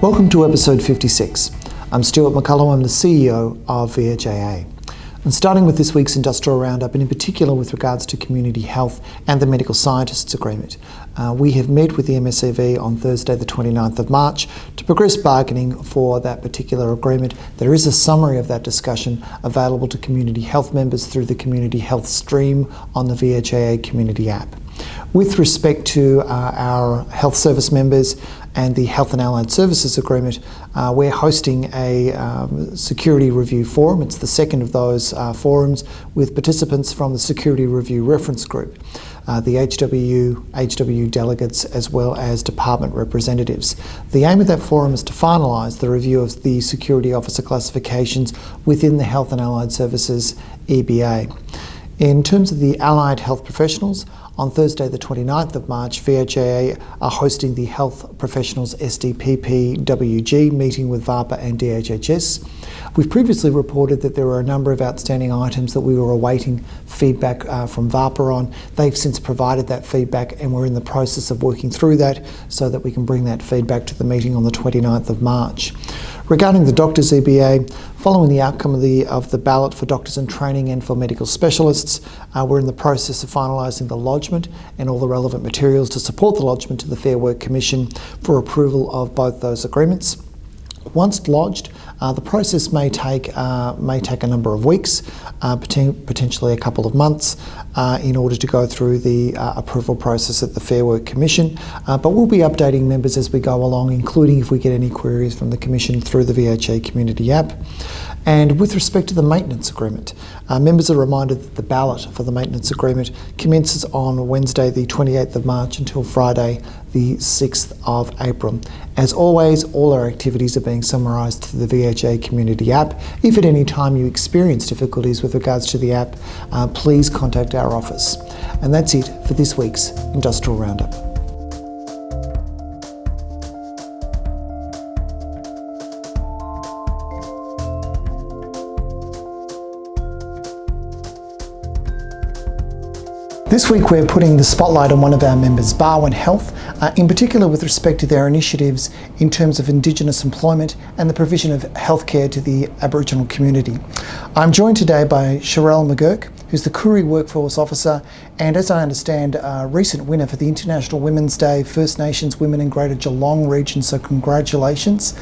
Welcome to episode 56. I'm Stuart McCullough, I'm the CEO of VHIA. And starting with this week's industrial roundup, and in particular with regards to community health and the medical scientists agreement, we have met with the MSEV on Thursday the 29th of March to progress bargaining for that particular agreement. There is a summary of that discussion available to community health members through the community health stream on the VHIA community app. With respect to our health service members and the Health and Allied Services Agreement, we're hosting a security review forum. It's the second of those forums with participants from the Security Review Reference Group, the HW delegates as well as department representatives. The aim of that forum is to finalise the review of the security officer classifications within the Health and Allied Services EBA. In terms of the allied health professionals, on Thursday the 29th of March, VHIA are hosting the Health Professionals SDPP-WG meeting with VAPA and DHHS. We've previously reported that there were a number of outstanding items that we were awaiting feedback from VAPA on. They've since provided that feedback and we're in the process of working through that so that we can bring that feedback to the meeting on the 29th of March. Regarding the Doctors EBA, following the outcome of the ballot for doctors in training and for medical specialists, we're in the process of finalising the lodgement and all the relevant materials to support the lodgement to the Fair Work Commission for approval of both those agreements. Once lodged, the process may take a number of weeks, potentially a couple of months, in order to go through the approval process at the Fair Work Commission. But we'll be updating members as we go along, including if we get any queries from the Commission through the VHA Community app. And with respect to the maintenance agreement, members are reminded that the ballot for the maintenance agreement commences on Wednesday the 28th of March until Friday the 6th of April. As always, all our activities are being summarised through the VHA Community app. If at any time you experience difficulties with regards to the app, please contact our office. And that's it for this week's Industrial Roundup. This week we're putting the spotlight on one of our members, Barwon Health, in particular with respect to their initiatives in terms of Indigenous employment and the provision of healthcare to the Aboriginal community. I'm joined today by Sharelle McGuirk, who's the Koorie Workforce Officer and, as I understand, a recent winner for the International Women's Day First Nations Women in Greater Geelong region, so congratulations.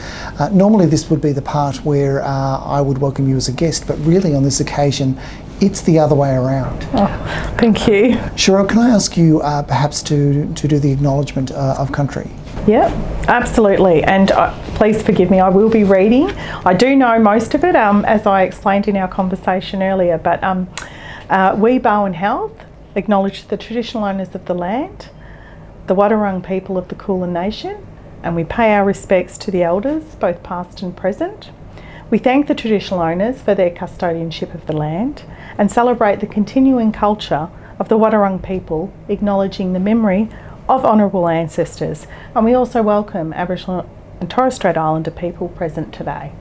Normally this would be the part where I would welcome you as a guest, but really on this occasion it's the other way around. Oh, thank you. Sharelle, can I ask you perhaps to do the acknowledgement of country? Yeah, absolutely. And please forgive me, I will be reading. I do know most of it, as I explained in our conversation earlier, but we, Barwon Health, acknowledge the traditional owners of the land, the Wadawurrung people of the Kulin Nation, and we pay our respects to the elders, both past and present. We thank the traditional owners for their custodianship of the land and celebrate the continuing culture of the Wadawurrung people, acknowledging the memory of honourable ancestors. And we also welcome Aboriginal and Torres Strait Islander people present today.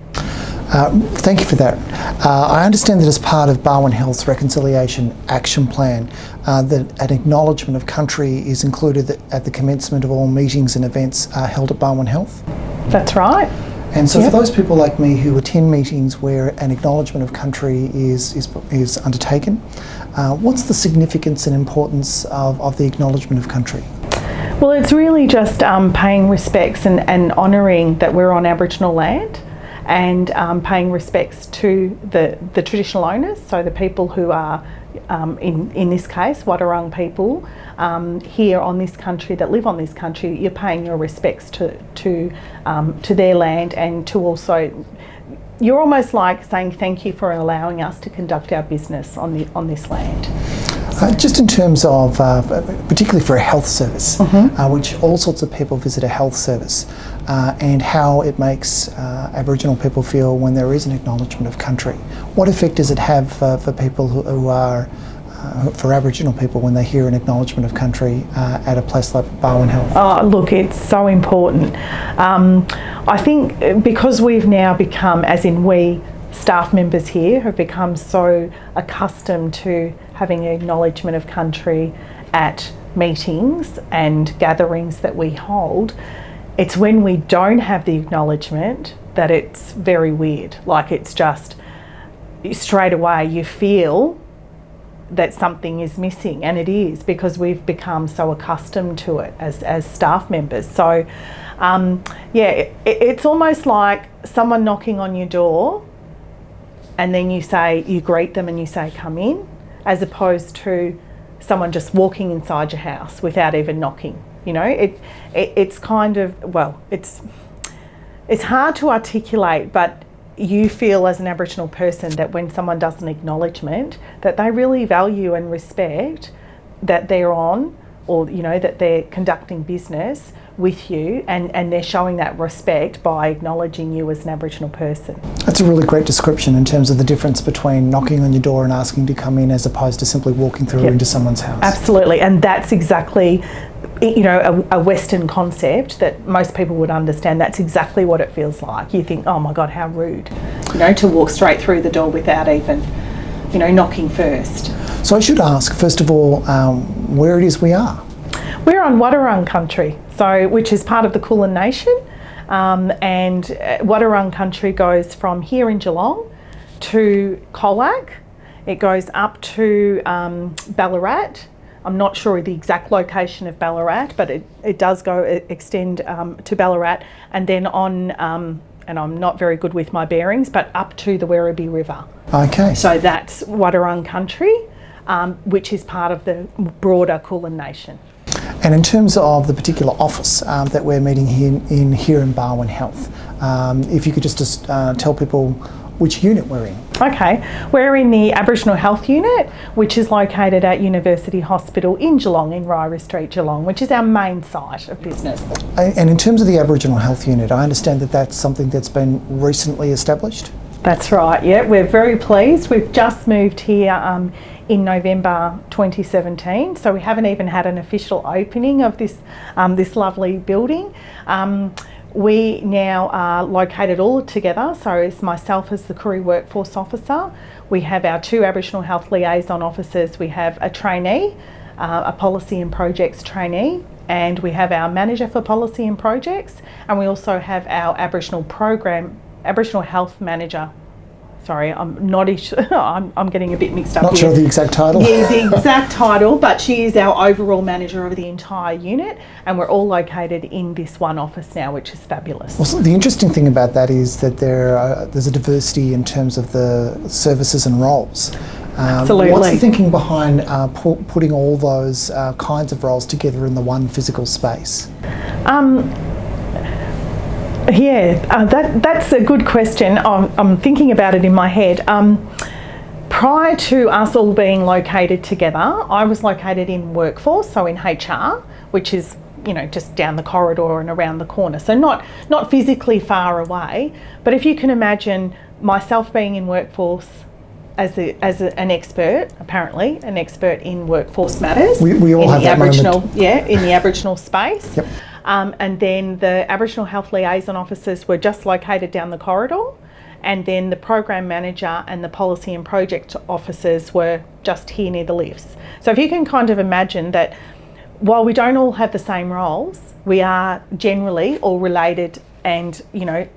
Thank you for that. I understand that as part of Barwon Health's Reconciliation Action Plan, that an acknowledgement of country is included at the commencement of all meetings and events held at Barwon Health. That's right. And so for those people like me who attend meetings where an acknowledgement of country is undertaken, what's the significance and importance of the acknowledgement of country? Well, it's really just paying respects and honouring that we're on Aboriginal land, and paying respects to the traditional owners, so the people who are, in this case, Wadawurrung people here on this country, that live on this country. You're paying your respects to their land, and to also, you're almost like saying thank you for allowing us to conduct our business on this land. Just in terms of, particularly for a health service, which all sorts of people visit a health service, and how it makes Aboriginal people feel when there is an acknowledgement of country. What effect does it have for people who are, for Aboriginal people when they hear an acknowledgement of country at a place like Barwon Health? Oh, look, it's so important. I think because we've now become, as in we, staff members here have become so accustomed to having an acknowledgement of country at meetings and gatherings that we hold, it's when we don't have the acknowledgement that it's very weird. Like, it's just straight away you feel that something is missing, and it is, because we've become so accustomed to it as staff members. So it's almost like someone knocking on your door and then you greet them and you say, come in, as opposed to someone just walking inside your house without even knocking. You know, it's kind of, well, it's hard to articulate, but you feel as an Aboriginal person that when someone does an acknowledgement, that they really value and respect that they're on, or, you know, that they're conducting business with you, and they're showing that respect by acknowledging you as an Aboriginal person. That's a really great description in terms of the difference between knocking on your door and asking to come in, as opposed to simply walking through into someone's house. Absolutely, and that's exactly, you know, a Western concept that most people would understand. That's exactly what it feels like. You think, oh my God, how rude, you know, to walk straight through the door without even, you know, knocking first. So I should ask, first of all, where it is we are. We're on Wadawurrung country, which is part of the Kulin Nation, and Wadawurrung country goes from here in Geelong to Colac. It goes up to Ballarat. I'm not sure the exact location of Ballarat, but it does extend to Ballarat, and then on, and I'm not very good with my bearings, but up to the Werribee River. Okay. So that's Wadawurrung country, which is part of the broader Kulin Nation. And in terms of the particular office that we're meeting here in Barwon Health, if you could just tell people which unit we're in. Okay, we're in the Aboriginal Health Unit, which is located at University Hospital in Geelong, in Ryra Street, Geelong, which is our main site of business. And in terms of the Aboriginal Health Unit, I understand that that's something that's been recently established? That's right, yeah, we're very pleased. We've just moved here in November 2017, so we haven't even had an official opening of this lovely building. We now are located all together, so it's myself as the Koorie Workforce Officer. We have our 2 Aboriginal Health Liaison Officers. We have a trainee, a Policy and Projects trainee, and we have our Manager for Policy and Projects, and we also have our Aboriginal Health Manager. Sorry, I'm not. I'm getting a bit mixed up. Not here. sure the exact title. Yeah, the exact title, but she is our overall manager of the entire unit, and we're all located in this one office now, which is fabulous. Well, so the interesting thing about that is that there's a diversity in terms of the services and roles. Absolutely. What's the thinking behind putting all those kinds of roles together in the one physical space? That's a good question. I'm thinking about it in my head. Prior to us all being located together, I was located in Workforce, so in HR, which is, you know, just down the corridor and around the corner. So not physically far away, but if you can imagine myself being in Workforce as an expert, apparently an expert in workforce matters. We all have that Aboriginal, moment. Yeah, in the Aboriginal space. Yep. And then the Aboriginal Health Liaison Officers were just located down the corridor, and then the Program Manager and the Policy and Project Officers were just here near the lifts. So if you can kind of imagine that while we don't all have the same roles, we are generally all related and, you know,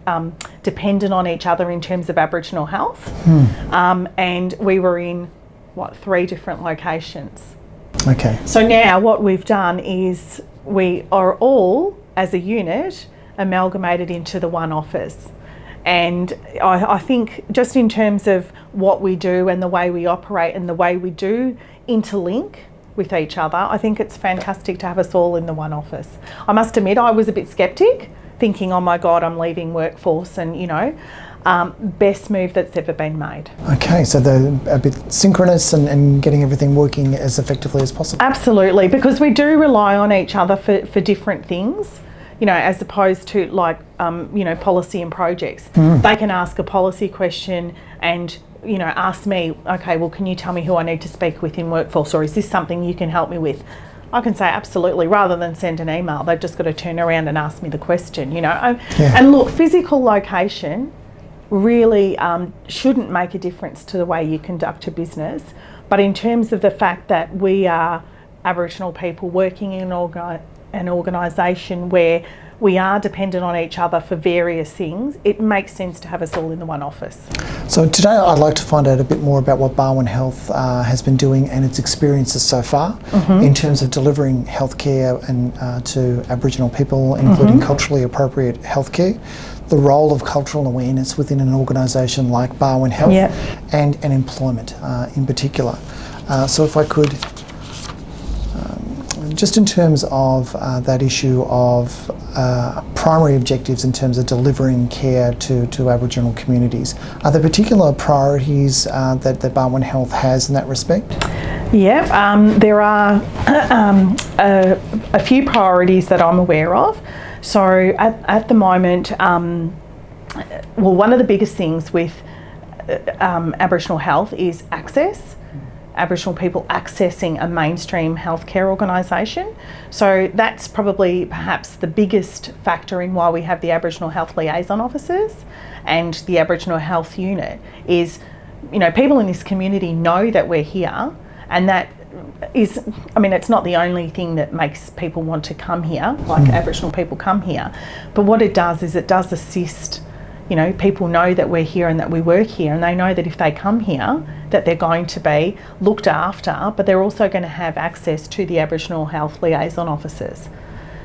dependent on each other in terms of Aboriginal health. And we were in, 3 different locations. Okay. So now what we've done is we are all, as a unit, amalgamated into the one office. And I think just in terms of what we do and the way we operate and the way we do interlink with each other, I think it's fantastic to have us all in the one office. I must admit, I was a bit sceptic, thinking, oh my God, I'm leaving Workforce, and, you know, best move that's ever been made. Okay, so they're a bit synchronous and getting everything working as effectively as possible. Absolutely, because we do rely on each other for different things, you know, as opposed to like, you know, policy and projects. They can ask a policy question and, you know, ask me, okay, well, can you tell me who I need to speak with in Workforce, or is this something you can help me with? I can say absolutely, rather than send an email. They've just got to turn around and ask me the question, you know. And look, physical location really shouldn't make a difference to the way you conduct a business, but in terms of the fact that we are Aboriginal people working in an organisation where we are dependent on each other for various things, it makes sense to have us all in the one office. So today I'd like to find out a bit more about what Barwon Health has been doing and its experiences so far in terms of delivering healthcare and to Aboriginal people, including culturally appropriate healthcare, the role of cultural awareness within an organisation like Barwon Health, and employment in particular. So if I could, just in terms of that issue of primary objectives in terms of delivering care to Aboriginal communities, are there particular priorities that Barwon Health has in that respect? Yeah, there are a few priorities that I'm aware of. So at the moment, well, one of the biggest things with Aboriginal health is access. Aboriginal people accessing a mainstream healthcare organisation. So that's probably perhaps the biggest factor in why we have the Aboriginal Health Liaison Officers and the Aboriginal Health Unit is, you know, people in this community know that we're here, and that is, I mean, it's not the only thing that makes people want to come here, like Aboriginal people come here, but what it does is it does assist. You know, people know that we're here and that we work here, and they know that if they come here that they're going to be looked after, but they're also going to have access to the Aboriginal Health Liaison Officers.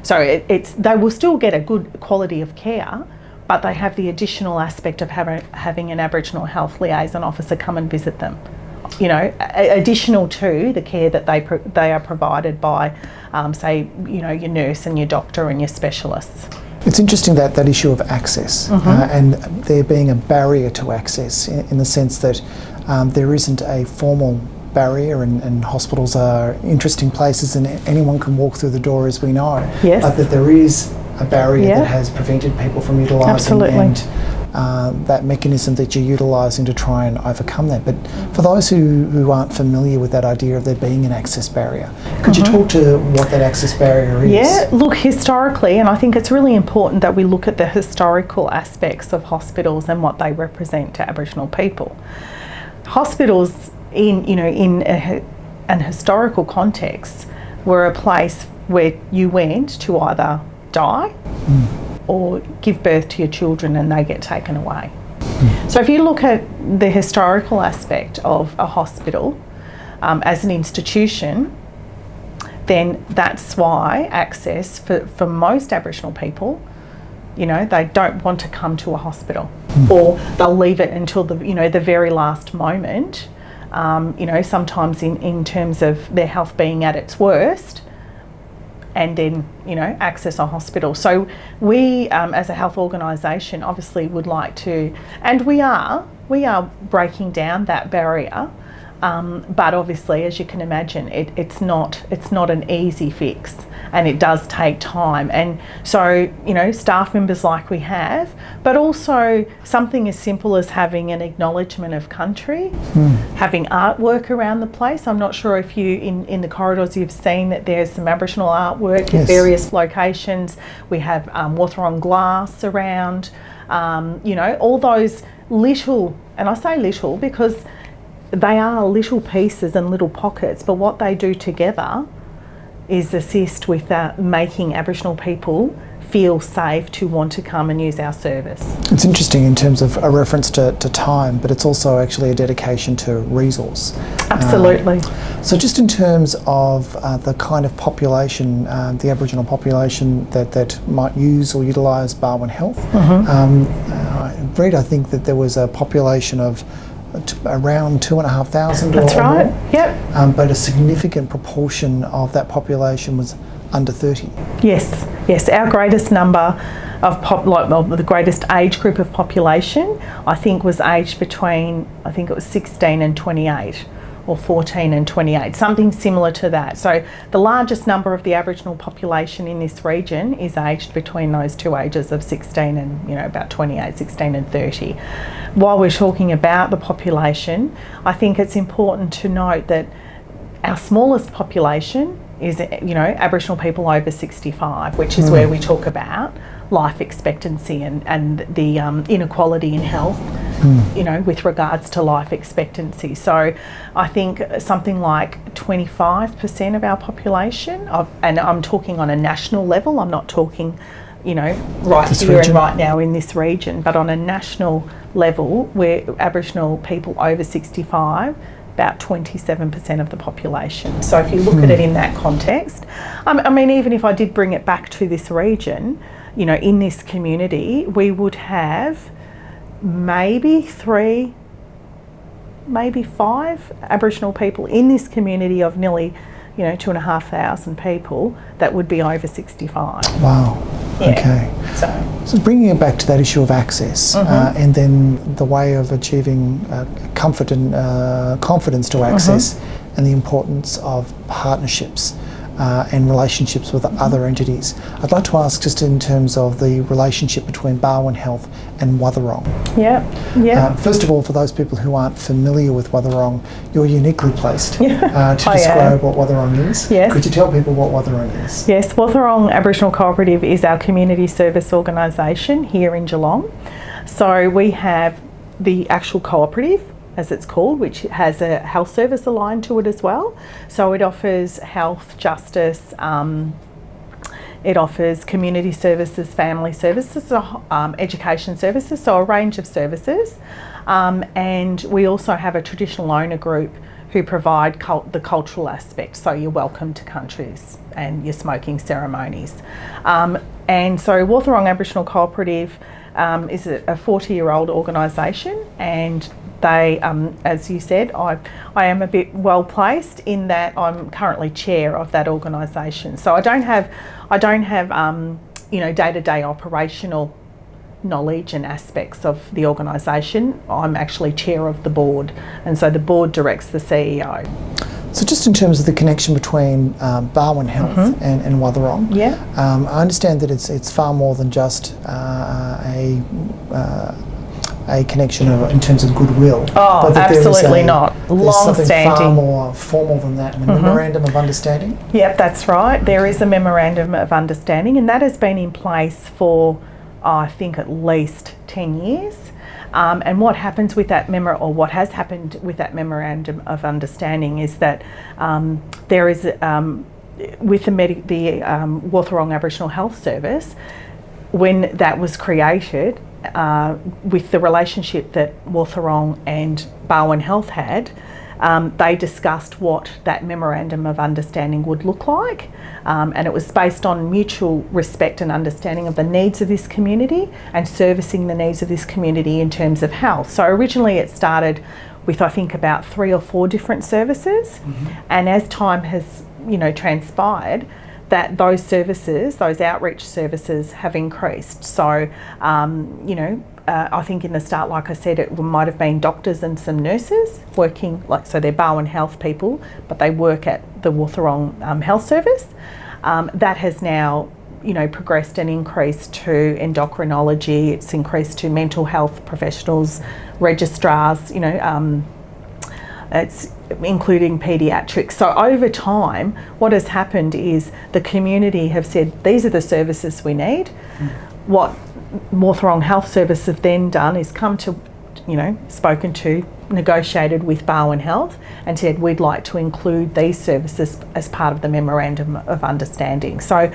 So they will still get a good quality of care, but they have the additional aspect of having an Aboriginal Health Liaison Officer come and visit them. You know, additional to the care that they are provided by, say, you know, your nurse and your doctor and your specialists. It's interesting that issue of access and there being a barrier to access in the sense that there isn't a formal barrier, and hospitals are interesting places and anyone can walk through the door, as we know. Yes. But that there is a barrier that has prevented people from utilising and that mechanism that you're utilising to try and overcome that. But for those who aren't familiar with that idea of there being an access barrier, could you talk to what that access barrier is? Yeah, look, historically, and I think it's really important that we look at the historical aspects of hospitals and what they represent to Aboriginal people. Hospitals in an historical context were a place where you went to either die or give birth to your children and they get taken away. So if you look at the historical aspect of a hospital as an institution, then that's why access for most Aboriginal people, you know, they don't want to come to a hospital, or they'll leave it until the very last moment. You know, sometimes in terms of their health being at its worst, and then, you know, access a hospital. So we, as a health organisation, obviously would like to, and we are breaking down that barrier. But obviously, as you can imagine, it's not an easy fix, and it does take time. And so, you know, staff members like we have, but also something as simple as having an acknowledgement of country, having artwork around the place. I'm not sure if you, in the corridors, you've seen that there's some Aboriginal artwork at various locations. We have Wathaurong glass around, you know, all those little, and I say little because they are little pieces and little pockets, but what they do together is assist with making Aboriginal people feel safe to want to come and use our service. It's interesting in terms of a reference to time, but it's also actually a dedication to resource. Absolutely. So just in terms of the kind of population, the Aboriginal population that might use or utilise Barwon Health, Reid, I think that there was a population of around 2,500. That's right. Yep. But a significant proportion of that population was under 30. Yes. Our greatest number of the greatest age group of population, I think, was aged between, I think it was 16 and 28. Or 14 and 28, something similar to that. So the largest number of the Aboriginal population in this region is aged between those two ages of 16 and, you know, about 28, 16 and 30. While we're talking about the population, I think it's important to note that our smallest population is, you know, Aboriginal people over 65, which is where we talk about life expectancy and the inequality in health, with regards to life expectancy. So I think something like 25% of our population, and I'm talking on a national level, I'm not talking, right this here region. and right now in this region, but on a national level, where Aboriginal people over 65, about 27% of the population. So if you look at it in that context, even if I did bring it back to this region, in this community, we would have maybe 3, maybe 5 Aboriginal people in this community of nearly, 2,500 people that would be over 65. Wow. Yeah. Okay. So bringing it back to that issue of access, and then the way of achieving comfort and confidence to access, and the importance of partnerships and relationships with other entities. I'd like to ask, just in terms of the relationship between Barwon Health and Wathaurong. Yeah. First of all, for those people who aren't familiar with Wathaurong, you're uniquely placed to describe what Wathaurong is. Yes. Could you tell people what Wathaurong is? Yes, Wathaurong Aboriginal Cooperative is our community service organisation here in Geelong. So we have the actual cooperative, as it's called, which has a health service aligned to it as well. So it offers health, justice, it offers community services, family services, education services, so a range of services. And we also have a traditional owner group who provide the cultural aspect, so your welcome to countries and your smoking ceremonies. And so Wathaurong Aboriginal Cooperative is a 40-year-old organisation, and they, as you said, I am a bit well placed in that I'm currently chair of that organisation. So I don't have day-to-day operational knowledge and aspects of the organisation. I'm actually chair of the board, and so the board directs the CEO. So just in terms of the connection between Barwon Health and Wathaurong, I understand that it's far more than just a connection in terms of goodwill. Oh, but absolutely not. There's something Long-standing. far more formal than that, a memorandum of understanding? Yep, that's right. There is a memorandum of understanding, and that has been in place for, I think, at least 10 years. And what happens with that what has happened with that memorandum of understanding is that there is, with the Wathaurong Aboriginal Health Service, when that was created, with the relationship that Wathaurong and Barwon Health had, they discussed what that memorandum of understanding would look like, and it was based on mutual respect and understanding of the needs of this community and servicing the needs of this community in terms of health. So originally it started with, I think, about 3 or 4 different services, and as time has transpired, that those services, those outreach services, have increased. So, I think in the start, like I said, it might have been doctors and some nurses working, so they're Barwon Health people, but they work at the Wathaurong Health Service. That has now, progressed and increased to endocrinology. It's increased to mental health professionals, registrars. It's including paediatrics. So over time, what has happened is the community have said, these are the services we need. What Wathaurong Health Service have then done is come to, spoken to, negotiated with Barwon Health and said, we'd like to include these services as part of the Memorandum of Understanding. So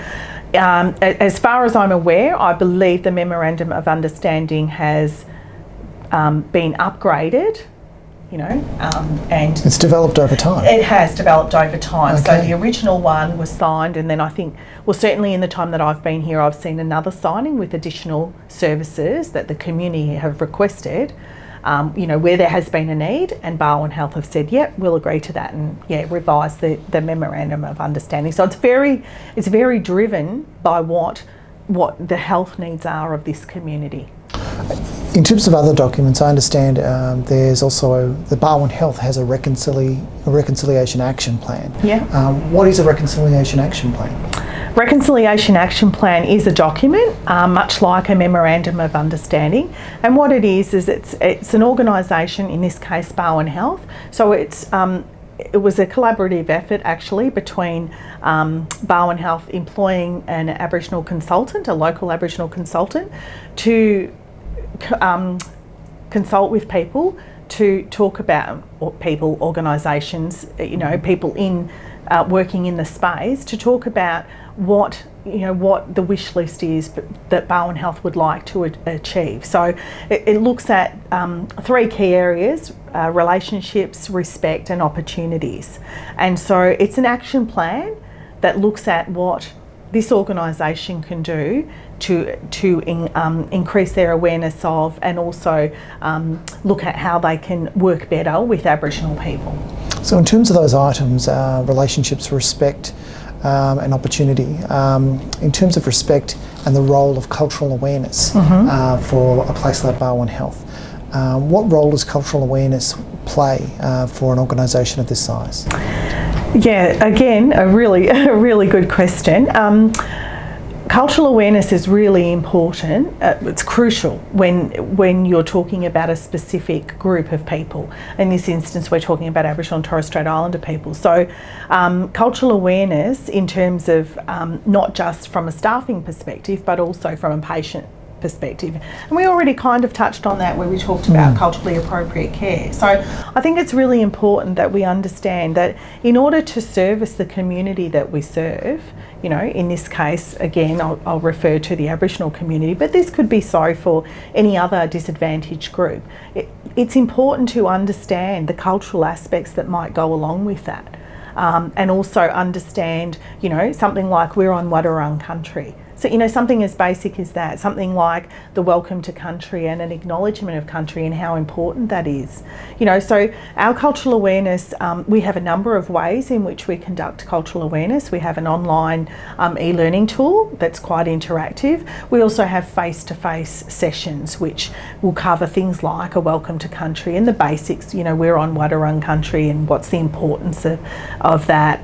as far as I'm aware, I believe the Memorandum of Understanding has been upgraded, and it's developed over time. It has developed over time. Okay. So the original one was signed, and then I think, certainly in the time that I've been here, I've seen another signing with additional services that the community have requested, where there has been a need, and Barwon Health have said, yep, we'll agree to that, and revise the Memorandum of Understanding. So it's very driven by what the health needs are of this community. In terms of other documents, I understand there's also the Barwon Health has a reconciliation action plan. Yeah. What is a reconciliation action plan? Reconciliation Action Plan is a document, much like a Memorandum of Understanding, and what it is it's an organisation, in this case Barwon Health. So it's it was a collaborative effort actually between Barwon Health employing an Aboriginal consultant, a local Aboriginal consultant, to consult with people to talk about, or people, organisations, people in working in the space, to talk about what the wish list is that Barwon Health would like to achieve. So it looks at 3 key areas: relationships, respect and opportunities. And so it's an action plan that looks at what this organisation can do to increase their awareness of, and also look at how they can work better with Aboriginal people. So in terms of those items, relationships, respect and opportunity, in terms of respect and the role of cultural awareness for a place like Barwon Health, what role does cultural awareness play for an organisation of this size? Yeah, again, a really good question. Cultural awareness is really important. It's crucial when you're talking about a specific group of people. In this instance, we're talking about Aboriginal and Torres Strait Islander people. So cultural awareness in terms of not just from a staffing perspective, but also from a patient perspective. And we already kind of touched on that when we talked about culturally appropriate care. So I think it's really important that we understand that in order to service the community that we serve, in this case, again, I'll refer to the Aboriginal community, but this could be so for any other disadvantaged group. It's important to understand the cultural aspects that might go along with that. And also understand, something like we're on Wadawurrung country. So, something as basic as that, something like the welcome to country and an acknowledgement of country and how important that is. So our cultural awareness, we have a number of ways in which we conduct cultural awareness. We have an online e-learning tool that's quite interactive. We also have face-to-face sessions which will cover things like a welcome to country and the basics, we're on Wadawurrung country and what's the importance of that.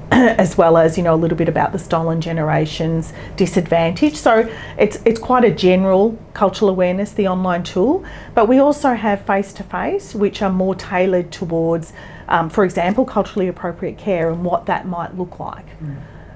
As well as a little bit about the stolen generations disadvantage. So it's quite a general cultural awareness, the online tool, but we also have face-to-face which are more tailored towards for example culturally appropriate care and what that might look like.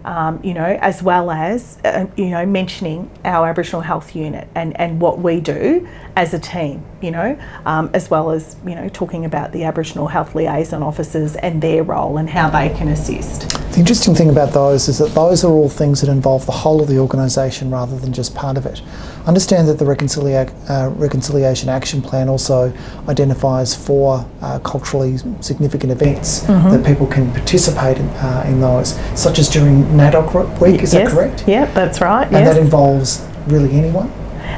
As well as mentioning our Aboriginal Health Unit and what we do as a team, as well as talking about the Aboriginal Health Liaison Officers and their role and how they can assist. The interesting thing about those is that those are all things that involve the whole of the organisation rather than just part of it. Understand that the Reconciliation Action Plan also identifies 4 culturally significant events that people can participate in those, such as during NAIDOC week, is that correct? Yeah, that's right. And that involves really anyone?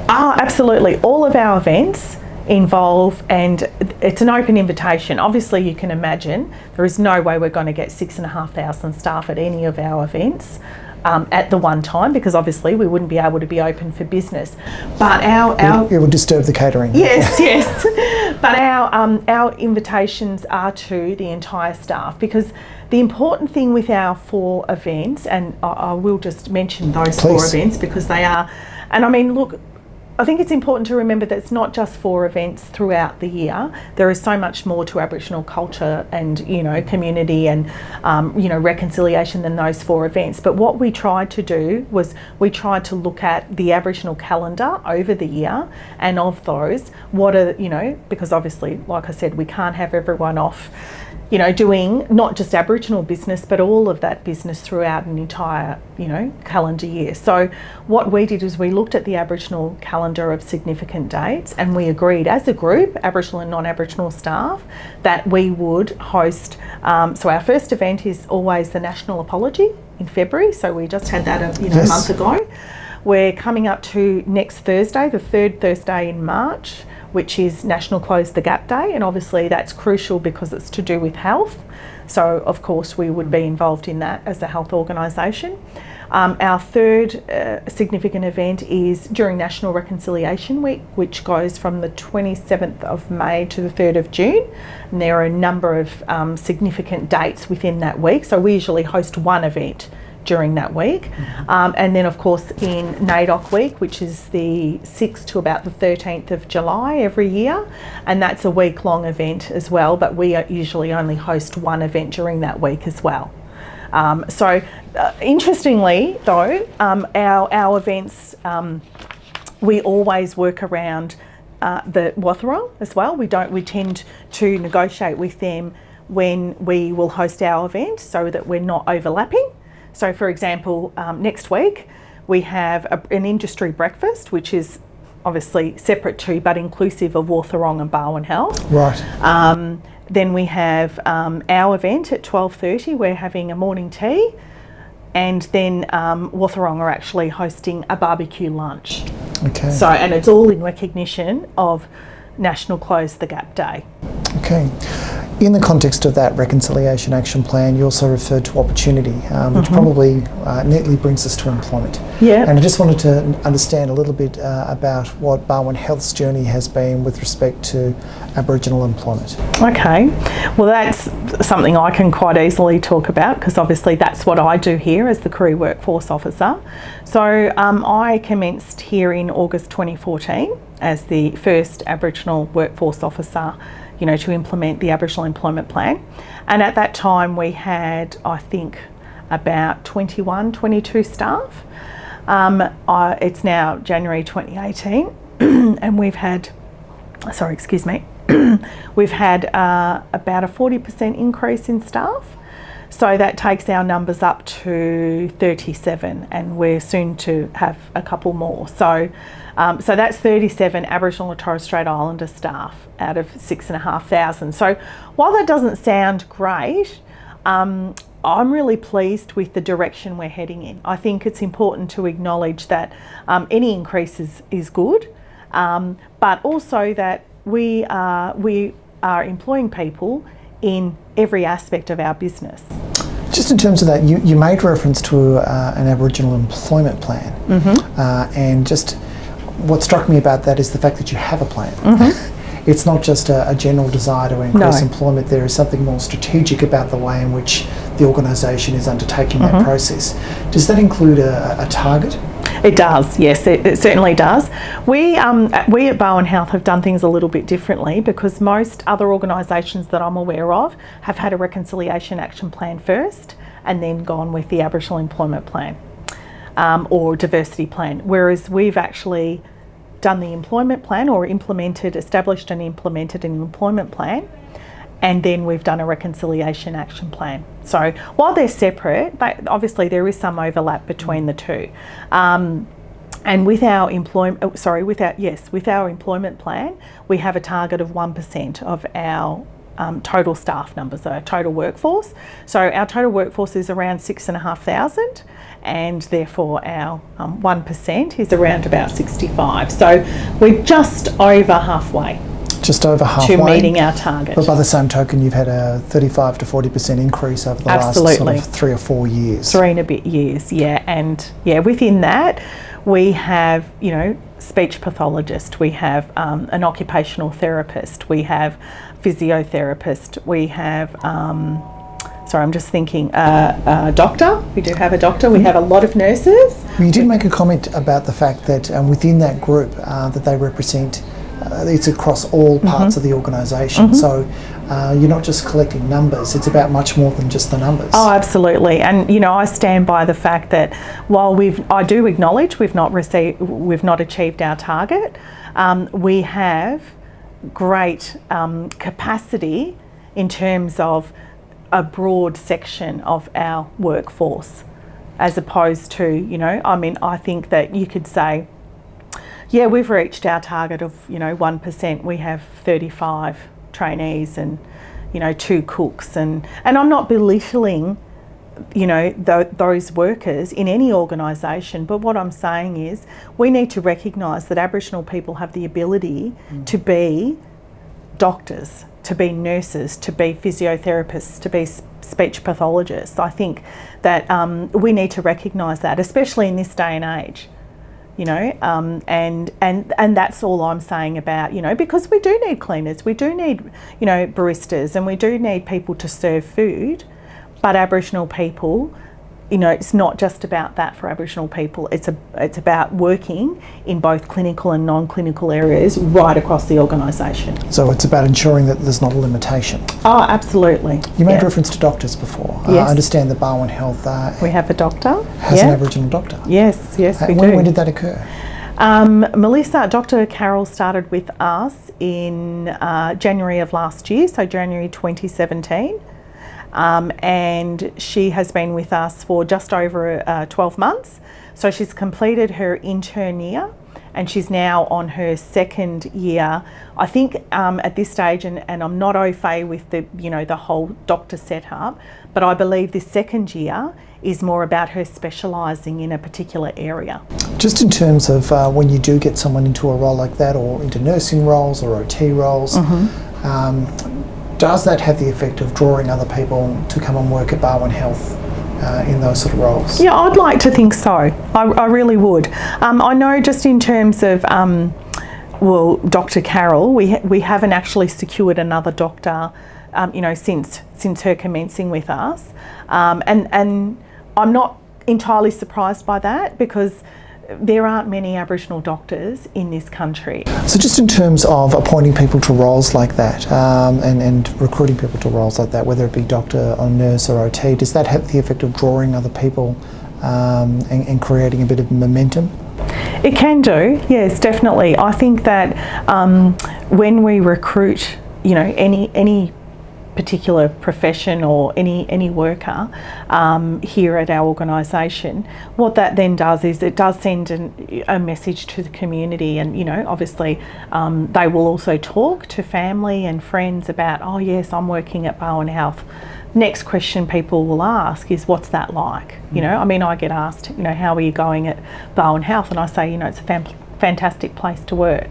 Absolutely. All of our events involve, and it's an open invitation. Obviously you can imagine there is no way we're going to get 6,500 staff at any of our events at the one time, because obviously we wouldn't be able to be open for business. But it would disturb the catering. Yes. But our invitations are to the entire staff, because the important thing with our 4 events, and I will just mention those 4 events because they are, and I mean, look, I think it's important to remember that it's not just 4 events throughout the year. There is so much more to Aboriginal culture and community and reconciliation than those 4 events. But what we tried to do was we tried to look at the Aboriginal calendar over the year, and of those, what are because obviously, like I said, we can't have everyone off doing not just Aboriginal business, but all of that business throughout an entire, calendar year. So what we did is we looked at the Aboriginal calendar of significant dates, and we agreed as a group, Aboriginal and non-Aboriginal staff, that we would host, so our first event is always the National Apology in February. So we just had that a month ago. We're coming up to next Thursday, the 3rd Thursday in March, which is National Close the Gap Day, and obviously that's crucial because it's to do with health. So of course we would be involved in that as a health organisation. Our 3rd significant event is during National Reconciliation Week, which goes from the 27th of May to the 3rd of June. And there are a number of significant dates within that week. So we usually host one event during that week. And then of course in NAIDOC week, which is the 6th to about the 13th of July every year, and that's a week-long event as well, but we usually only host one event during that week as well. Interestingly though, our events, we always work around the Wathaurong as well. We tend to negotiate with them when we will host our event so that we're not overlapping. So for example, next week we have an industry breakfast, which is obviously separate to but inclusive of Wathaurong and Barwon Health. Right. Then we have our event at 12:30. We're having a morning tea, and then Wathaurong are actually hosting a barbecue lunch. Okay. So, and it's all in recognition of National Close the Gap Day. Okay. In the context of that Reconciliation Action Plan, you also referred to opportunity, which probably neatly brings us to employment. Yeah. And I just wanted to understand a little bit about what Barwon Health's journey has been with respect to Aboriginal employment. Okay. Well, that's something I can quite easily talk about because obviously that's what I do here as the Koorie Workforce Officer. So I commenced here in August 2014 as the first Aboriginal Workforce Officer, you know, to implement the Aboriginal Employment Plan. And at that time we had, I think, about 22 staff. It's now January 2018 and we've had, we've had about a 40% increase in staff. So that takes our numbers up to 37 and we're soon to have a couple more. So that's 37 Aboriginal and Torres Strait Islander staff out of 6,500. So while that doesn't sound great, I'm really pleased with the direction we're heading in. I think it's important to acknowledge that any increase is good, but also that we are employing people in every aspect of our business. Just in terms of that, you made reference to an Aboriginal employment plan, and just what struck me about that is the fact that you have a plan. It's not just a general desire to increase employment. There is something more strategic about the way in which the organisation is undertaking that process. Does that include a target? It does, yes, it certainly does. We at Barwon Health have done things a little bit differently because most other organisations that I'm aware of have had a Reconciliation Action Plan first and then gone with the Aboriginal Employment Plan or Diversity Plan, whereas we've actually done the employment plan or established and implemented an employment plan, and then we've done a Reconciliation Action Plan. So while they're separate, obviously there is some overlap between the two. And with our employment plan, we have a target of 1% of our total staff numbers, our total workforce. So our total workforce is around 6,500, and therefore our 1% is around about 65. So we're just over halfway. Just over halfway to meeting our target. But by the same token, you've had a 35 to 40% increase over the last sort of 3 or 4 years. 3 and a bit years, yeah. And yeah, within that, we have, you know, speech pathologist, we have an occupational therapist, we have physiotherapist, we have, I'm just thinking, a doctor. We do have a doctor. We have a lot of nurses. Well, you did make a comment about the fact that within that group that they represent, it's across all parts of the organisation. So you're not just collecting numbers, it's about much more than just the numbers. Oh, absolutely. And you know, I stand by the fact that while I do acknowledge we've not achieved our target, we have great capacity in terms of a broad section of our workforce, as opposed to, you know, I mean, I think that you could say, yeah, we've reached our target of, you know, 1%. We have 35 trainees and, you know, 2 cooks. And I'm not belittling, you know, those workers in any organisation. But what I'm saying is we need to recognise that Aboriginal people have the ability to be doctors, to be nurses, to be physiotherapists, to be speech pathologists. I think that we need to recognise that, especially in this day and age. You know, and that's all I'm saying about, you know, because we do need cleaners, we do need, you know, baristas, and we do need people to serve food, but Aboriginal people, it's not just about that for Aboriginal people. It's about working in both clinical and non-clinical areas right across the organisation. So it's about ensuring that there's not a limitation. Oh, absolutely. You made reference to doctors before. Yes. I understand that Barwon Health we have a doctor. has an Aboriginal doctor. Yes, we do. When did that occur? Dr. Carol started with us in January of last year, so January 2017. And she has been with us for just over 12 months. So she's completed her intern year and she's now on her second year. I think at this stage, and I'm not au fait with the whole doctor setup, but I believe this second year is more about her specialising in a particular area. Just in terms of when you do get someone into a role like that, or into nursing roles or OT roles, does that have the effect of drawing other people to come and work at Barwon Health in those sort of roles? Yeah, I'd like to think so. I really would. I know just in terms of, Dr. Carol, we haven't actually secured another doctor, since her commencing with us. And I'm not entirely surprised by that, because there aren't many Aboriginal doctors in this country. So just in terms of appointing people to roles like that and recruiting people to roles like that, whether it be doctor or nurse or OT, does that have the effect of drawing other people and creating a bit of momentum? It can do, yes, definitely. I think that when we recruit, any particular profession or any worker here at our organisation, what that then does is it does send a message to the community, and obviously they will also talk to family and friends about, oh yes, I'm working at Barwon Health. Next question people will ask is, what's that like? I get asked, how are you going at Barwon Health? And I say, it's a fantastic place to work.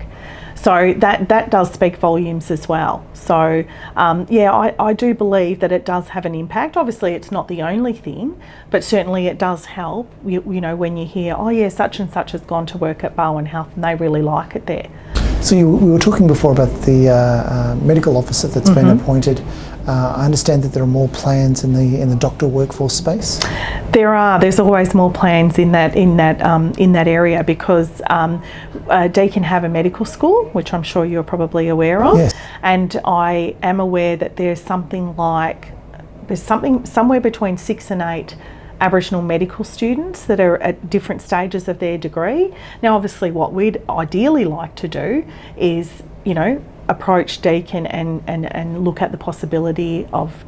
So that does speak volumes as well. So I do believe that it does have an impact. Obviously it's not the only thing, but certainly it does help, when you hear, oh yeah, such and such has gone to work at Barwon Health and they really like it there. So we were talking before about the medical officer that's been appointed. I understand that there are more plans in the doctor workforce space. There are. There's always more plans in that area, because Deakin have a medical school, which I'm sure you're probably aware of. Yes. And I am aware that there's somewhere between 6 and 8 Aboriginal medical students that are at different stages of their degree. Now, obviously, what we'd ideally like to do is, approach Deakin and look at the possibility of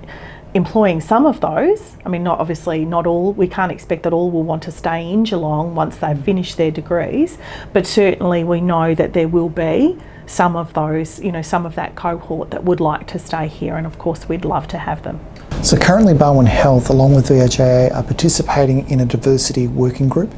employing some of those. I mean, not all. We can't expect that all will want to stay in Geelong once they've finished their degrees, but certainly we know that there will be some of those, some of that cohort that would like to stay here, and of course we'd love to have them. So currently Barwon Health, along with VHIA, are participating in a diversity working group,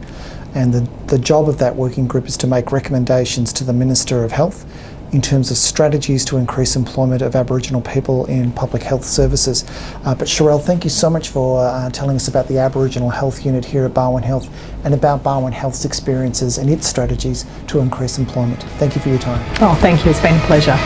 and the job of that working group is to make recommendations to the Minister of Health in terms of strategies to increase employment of Aboriginal people in public health services. But Sharelle, thank you so much for telling us about the Aboriginal Health Unit here at Barwon Health and about Barwon Health's experiences and its strategies to increase employment. Thank you for your time. Oh, thank you. It's been a pleasure.